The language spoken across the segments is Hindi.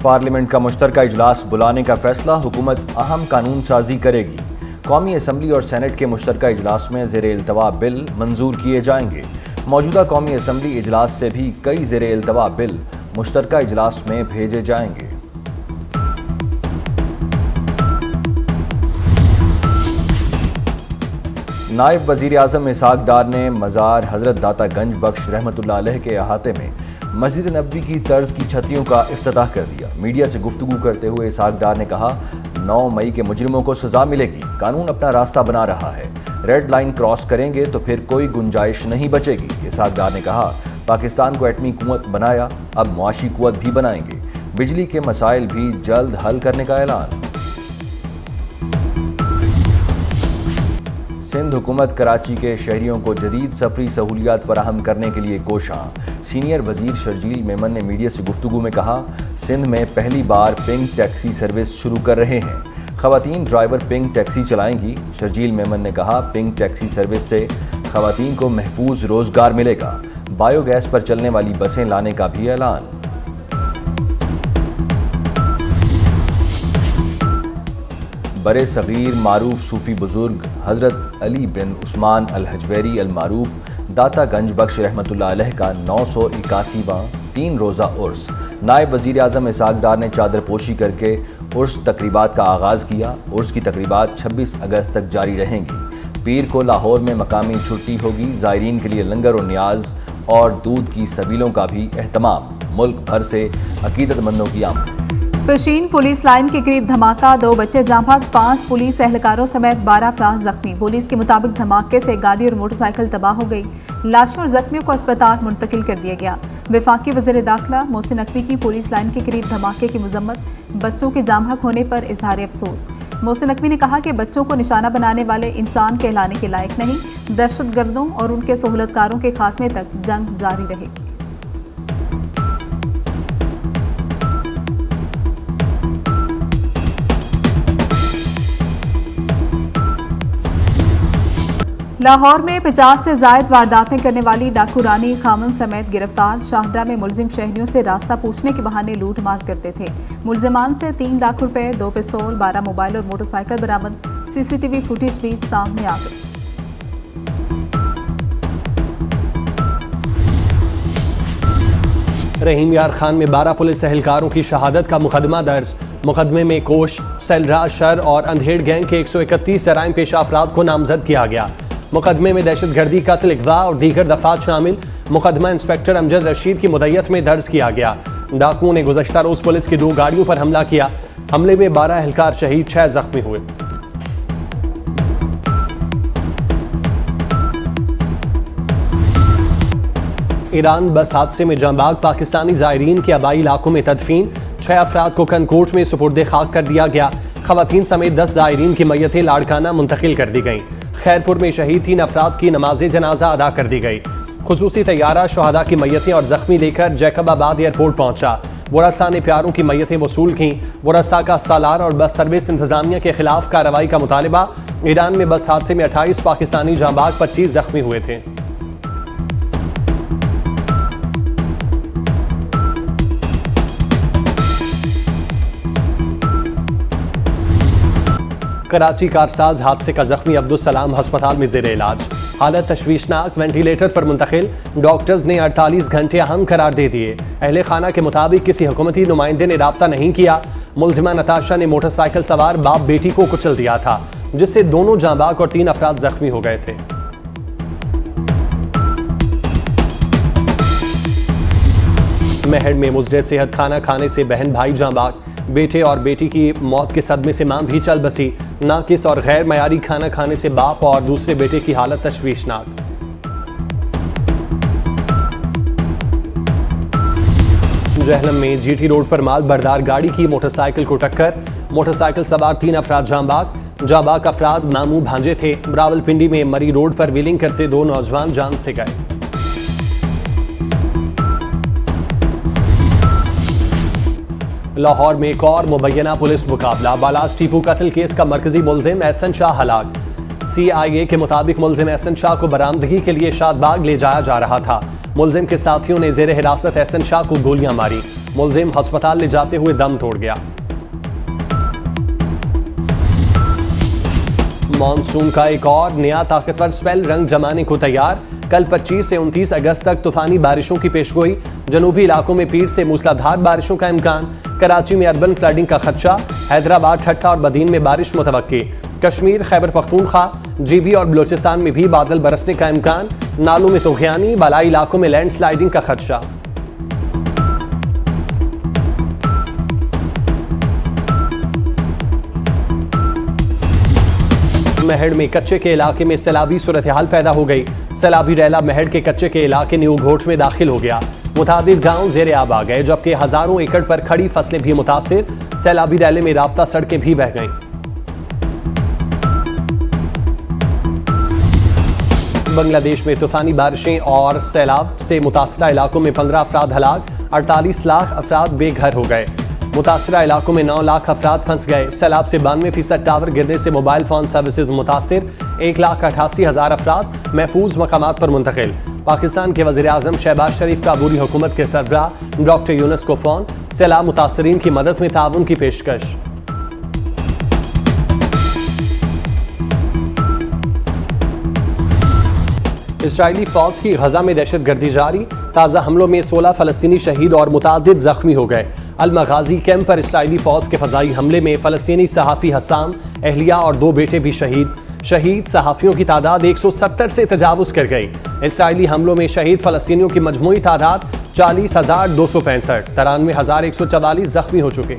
पार्लियामेंट का मुश्तरका इजलास बुलाने का फैसला, हुकूमत अहम कानून साजी करेगी। कौमी असम्बली और सेनेट के मुश्तरका इजलास में ज़ेर-ए-इल्तवा बिल मंजूर किए जाएंगे। मौजूदा कौमी असम्बली इजलास से भी कई ज़ेर-ए-इल्तवा बिल मुश्तरका इजलास में भेजे जाएंगे। नायब वज़ीर आज़म इसहाक डार ने मज़ार हज़रत दाता गंज बख्श रहमतुल्लाह अलैह के अहाते में मस्जिद नबवी की तर्ज की छतरियों का इफ्तिताह कर दिया। मीडिया से गुफ्तगू करते हुए इसहाक डार ने कहा, 9 मई के मुजरिमों को सजा मिलेगी। कानून अपना रास्ता बना रहा है, रेड लाइन क्रॉस करेंगे तो फिर कोई गुंजाइश नहीं बचेगी। इसहाक डार ने कहा, पाकिस्तान को एटमी कुव्वत बनाया, अब मुआशी कुव्वत भी बनाएंगे। बिजली के मसाइल भी जल्द हल करने का ऐलान। सिंध हुकूमत कराची के शहरियों को जदीद सफरी सहूलियात फराहम करने के लिए कोशां। सीनियर वजीर शर्जील मेमन ने मीडिया से गुफ्तगू में कहा, सिंध में पहली बार पिंक टैक्सी सर्विस शुरू कर रहे हैं। खवातीन ड्राइवर पिंक टैक्सी चलाएंगी। शर्जील मेमन ने कहा, पिंक टैक्सी सर्विस से खवातीन को महफूज रोजगार मिलेगा। बायोगैस पर चलने वाली बसें लाने का भी ऐलान। बड़े सगीर मारूफ सूफ़ी बुजुर्ग हज़रत अली बिन उस्मान अल हजवेरी अल मारूफ दाता गंज बख्श रहमतुल्लाह अलैह का 981वां 3 रोज़ा उर्स। नायब वज़ीर आज़म इसहाक डार ने चादर पोशी करके उर्स तकरीबात का आगाज़ किया। उर्स की तकरीबात 26 अगस्त तक जारी रहेंगी। पीर को लाहौर में मकामी छुट्टी होगी। ज़ायरीन के लिए लंगर और न्याज और दूध की सबीलों का भी एहतमाम। मुल्क भर से अकीदतमंदों की आमद। पेशीन पुलिस लाइन के करीब धमाका, 2 बच्चे जांबाग, 5 पुलिस एहलकारों समेत 12 अफराद जख्मी। पुलिस के मुताबिक धमाके से गाड़ी और मोटरसाइकिल तबाह हो गई। लाशों और जख्मियों को अस्पताल मुंतकिल कर दिया गया। वफाकी वज़ीर दाखिला मोहसिन नकवी की पुलिस लाइन के करीब धमाके की मजम्मत, बच्चों के जांबाग होने पर इजहार अफसोस। मोहसिन नकवी ने कहा कि बच्चों को निशाना बनाने वाले इंसान कहलाने के लायक नहीं। दहशतगर्दों और उनके सहूलतकारों के खात्मे तक जंग जारी रहेगी। लाहौर में 50 से ज़ायद वारदातें करने वाली डाकू रानी खामन समेत गिरफ्तार। शाहदरा में मुलजिम शहरियों से रास्ता पूछने के बहाने लूट मार करते थे। मुलजिमान से 3 लाख रुपए, 2 पिस्तौल, 12 मोबाइल और मोटरसाइकिल बरामद। सीसीटीवी फुटेज भी सामने आ गई। रहीम यार खान में 12 पुलिस एहलकारों की शहादत का मुकदमा दर्ज। मुकदमे में कोश, सेलरा, शर और अंधेड़ गैंग के 131 जराइम पेशा अफराद को नामजद किया गया। मुकदमे में दहशतगर्दी, कत्ल, इग़वा और दीगर दफात शामिल। मुकदमा इंस्पेक्टर अमजद रशीद की मुद्दत में दर्ज किया गया। डाकुओं ने गुज़श्ता रोज पुलिस की 2 गाड़ियों पर हमला किया। हमले में 12 एहलकार शहीद, 6 जख्मी हुए। ईरान बस हादसे में जांबाग पाकिस्तानी ज़ायरीन के आबाई इलाकों में तदफीन। 6 अफराद को कनकोट में सुपुर्द खाक कर दिया गया। खवातीन समेत 10 ज़ायरीन की मैयतें लाड़काना मुंतकिल कर दी गईं। खैरपुर में शहीद 3 अफराद की नमाज जनाजा अदा कर दी गई। खुसूसी तैयारा शहादा की मैयतें और जख्मी लेकर जैकबाबाद एयरपोर्ट पहुंचा। वरसा ने प्यारों की मैयतें वसूल की। वरसा का सालार और बस सर्विस इंतजामिया के खिलाफ कार्रवाई का मुतालबा। ईरान में बस हादसे में 28 पाकिस्तानी जांबाग, 25 जख्मी हुए थे। कराची कारसाज हादसे का जख्मी अब्दुल सलाम अस्पताल में ज़ेर इलाज, हालत तशवीशनाक, वेंटिलेटर पर मुंतकिल। डॉक्टर्स ने 48 घंटे अहम करार दे दिए। अहले खाना के मुताबिक किसी हुकूमती नुमाइंदे ने राब्ता नहीं किया। मुलजिमा नताशा ने मोटरसाइकिल सवार बाप बेटी को कुचल दिया था, जिससे दोनों जांबाग और 3 अफराद जख्मी हो गए थे। महड़ में मुजरे सेहत खाना खाने से बहन भाई जांबाग, बेटे और बेटी की मौत के सदमे से मां भी चल बसी। नाकिस और गैर मयारी खाना खाने से बाप और दूसरे बेटे की हालत तशवीशनाक। जहलम में जीटी रोड पर माल बरदार गाड़ी की मोटरसाइकिल को टक्कर। मोटरसाइकिल सवार 3 अफराद जांबाग अफराद मामू भांजे थे। रावलपिंडी में मरी रोड पर व्हीलिंग करते 2 नौजवान जान से गए। लाहौर में एक और मुबैना पुलिस मुकाबला। बालास टीपू कत्ल केस का मरकजी मुलजिम एहसन शाह हलाक। CIA के मुताबिक मुलजिम एहसन शाह को बरामदगी के लिए शादबाग ले जाया जा रहा था। मुलजिम के साथियों ने जेर हिरासत एहसन शाह को गोलियां मारी। मुलजिम अस्पताल ले जाते हुए दम तोड़ गया। मॉनसून का एक और नया ताकतवर स्पेल रंग जमाने को तैयार। कल 25 से 29 अगस्त तक तूफानी बारिशों की पेशगोई। जनूबी इलाकों में पीर से मूसलाधार बारिशों का इम्कान। कराची में अर्बन फ्लडिंग का खदशा। हैदराबाद, ठट्टा और बदीन में बारिश मुतवक्की। कश्मीर, खैबर पख्तूनख्वा, जीबी और बलोचिस्तान में भी बादल बरसने का इम्कान। नालों में तुग़यानी, बालाई इलाकों में लैंडस्लाइडिंग का खदशा। महड़ में कच्चे के इलाके में सैलाबी सूरत हाल पैदा हो गई। सैलाबी रैला महड़ के कच्चे के इलाके न्यू घोट में दाखिल हो गया। मुतादिद गांव जेर आब आ गए, जबकि हजारों एकड़ पर खड़ी फसलें भी मुतासिर। सैलाबी रैले में राब्ता सड़कें भी बह गईं। बांग्लादेश में तूफानी बारिशें और सैलाब से मुतासरा इलाकों में 15 अफराद हलाक। 48 लाख अफराद बेघर हो गए। मुतासरा इलाकों में 9 लाख अफराद फंस गए। सैलाब से 92% टावर गिरने से मोबाइल फोन सर्विसेज मुतासिर। 1,88,000 अफराद महफूज मकामात पर मुंतकिल। पाकिस्तान के वज़ीर आज़म शहबाज शरीफ का अबूरी हुकूमत के सरबराह डॉक्टर यूनुस को फ़ोन। सैलाब मुतासरीन की मदद में ताउन की पेशकश। इसराइली फौज की गजा में दहशतगर्दी जारी। ताज़ा हमलों में 16 फ़लस्तीनी शहीद और मुतादिद ज़ख्मी हो गए। अल-मगाज़ी कैंप पर इसराइली फौज के फ़ज़ाई हमले में फ़लस्तीनी सहाफ़ी हस्साम, अहलिया और 2 बेटे भी शहीद सहाफ़ियों की तादाद 170 से तजावुज़ कर गई। इसराइली हमलों में शहीद फ़लस्तीनियों की मजमूई तादाद 40,265, 93,144 ज़ख्मी हो चुके।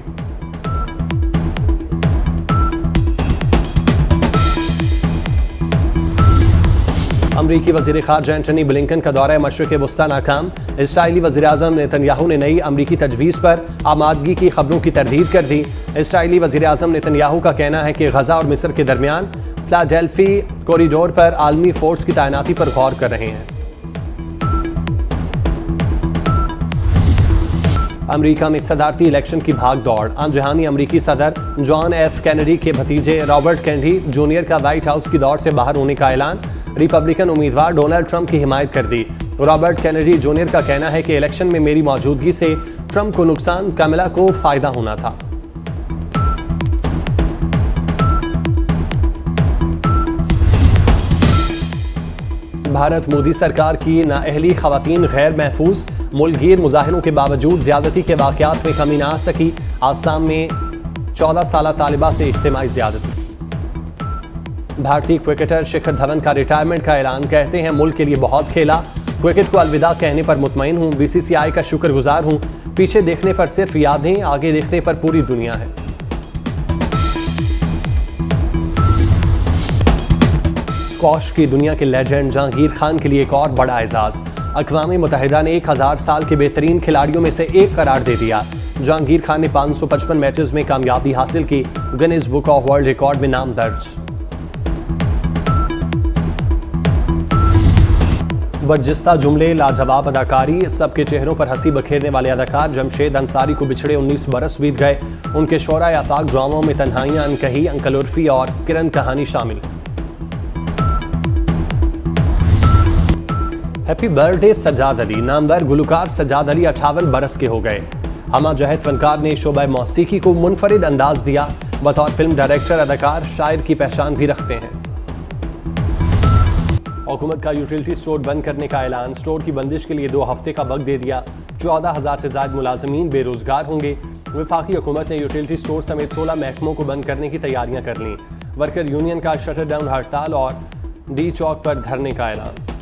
अमरीकी वज़ीर ख़ारजा एंटनी ब्लिंकन का दौरा मशरिक़ वस्ता नाकाम। इसराइली वज़ीर आज़म नेतन्याहू ने नई अमरीकी तजवीज़ पर आमादगी की खबरों की तरदीद कर दी। इसराइली वज़ीर आज़म नेतन्याहू का कहना है कि गजा और मिस्र के दरमियान फिलाडेल्फी कॉरिडोर पर आलमी फोर्स की तैनाती पर गौर कर रहे हैं। अमरीका में सदारती इलेक्शन की भाग दौड़। आमजहानी अमरीकी सदर जॉन एफ कैनेडी के भतीजे रॉबर्ट कैनेडी जूनियर का व्हाइट हाउस की दौड़ से बाहर होने का ऐलान। रिपब्लिकन उम्मीदवार डोनाल्ड ट्रंप की हिमायत कर दी। रॉबर्ट कैनेडी जूनियर का कहना है कि इलेक्शन में मेरी मौजूदगी से ट्रंप को नुकसान, कमला को फायदा होना था। भारत मोदी सरकार की नाअहली खवातीन गैर महफूज। मुल्कगीर मुजाहिरों के बावजूद ज्यादती के वाकयात में कमी ना आ सकी। आसाम में 14 साल तालिबा से इज्तिमाई ज्यादती। भारतीय क्रिकेटर शिखर धवन का रिटायरमेंट का ऐलान। कहते हैं मुल्क के लिए बहुत खेला, क्रिकेट को अलविदा कहने पर मुतमईन हूँ। बीसीसीआई का शुक्रगुजार हूँ। पीछे देखने पर सिर्फ यादें, आगे देखने पर पूरी दुनिया है। स्क्वॉश की दुनिया के लेजेंड जहांगीर खान के लिए एक और बड़ा एजाज। अक़वाम मुत्तहिदा ने 1000 साल के बेहतरीन खिलाड़ियों में से एक करार दे दिया। जहांगीर खान ने 555 मैचेस में कामयाबी हासिल की। Guinness book of world record में नाम दर्ज। बर्जिस्ता जुमले, लाजवाब अदाकारी, सबके चेहरों पर हंसी बखेरने वाले अदाकार जमशेद अंसारी को बिछड़े 19 बरस बीत गए। उनके शोरा आफाक ड्रामों में तन्हाइयां, अनकही, अंकल उर्फी और किरण कहानी शामिल। Happy birthday Sajjad Ali. नामवर गुलकार सज्जाद अली 58 बरस के हो गए। हमा जहद फनकार ने शोबा मौसीकी को मुनफरिद अंदाज दिया। बतौर फिल्म डायरेक्टर, अदाकार, शायर की पहचान भी रखते हैं। हुकूमत का यूटिलिटी स्टोर बंद करने का ऐलान। स्टोर की बंदिश के लिए 2 हफ्ते का वक्त दे दिया। 14,000 से ज़ायद मुलाजमीन बेरोजगार होंगे। वफाकी हुकूमत ने यूटिलिटी स्टोर समेत 16 महकमों को बंद करने की तैयारियां कर लीं। वर्कर यूनियन का शटर डाउन हड़ताल और डी चौक पर धरने का ऐलान।